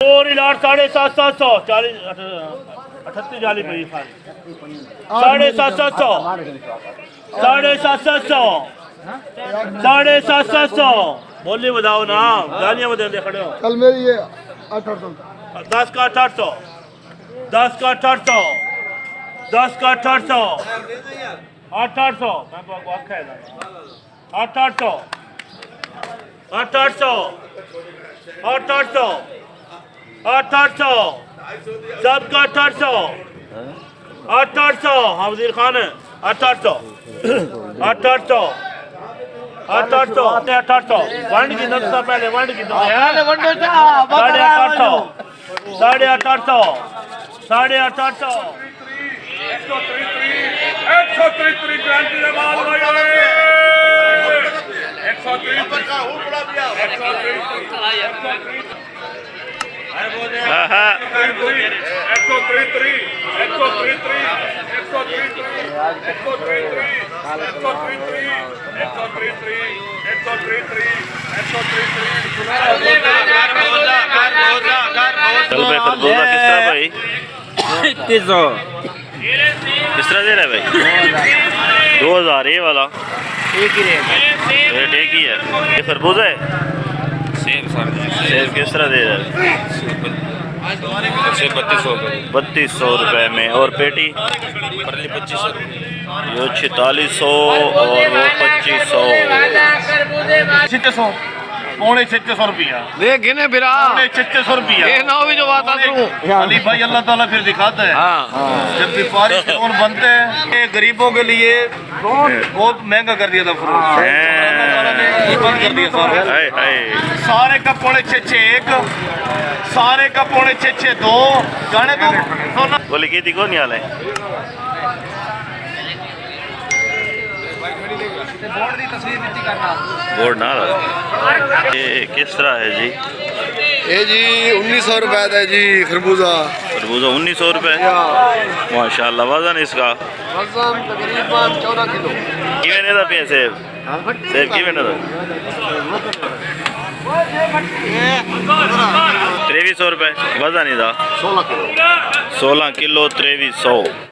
और 750 40 38 40 भाई 750 750 बोली बताओ ना, गालियां बता दे खड़े हो। कल मेरी ये 800 10 का 800 10 का 800 10 का 800 800 मैं तो आपको आखा है 800 800 800 800 सबका 800 800 हाफिज खान है 800 800 800 800 वंड की नक्शा पहले वंड की 850 850 850 133 क्रांति के बाद भाई 300 किस तरह दे रहा है भाई? 2000 ये वाला एक ही रेट ही है। ये खरबूज है सेब किस तरह दे रहा है? 3200 रुपये में। और पेटी 2500 ये 4600 और वो 2500 600 पौने 600 रुपया देख गिने बिरा 600 रुपया ये ना भी जो बात अली भाई अल्लाह ताला फिर दिखाता है। जब भी बारिश के लोन बनते हैं ये गरीबों के लिए बहुत महंगा कर दिया था फ्रूट, बंद कर दिया सारे का पौने 6 एक सारे का पौने 6 2 जाने तो बोले की थी कौन हाल है? बोर्ड ना ये किस तरह है जी? ये जी 1900 रुपए है जी खरबूजा 1900 रुपये माशाल्लाह। वजन इसका वजन तकरीबन 14 किलो किवें ने दा पे सेब किवें ने दा 2300 रुपये वजन इदा 16 किलो 2300।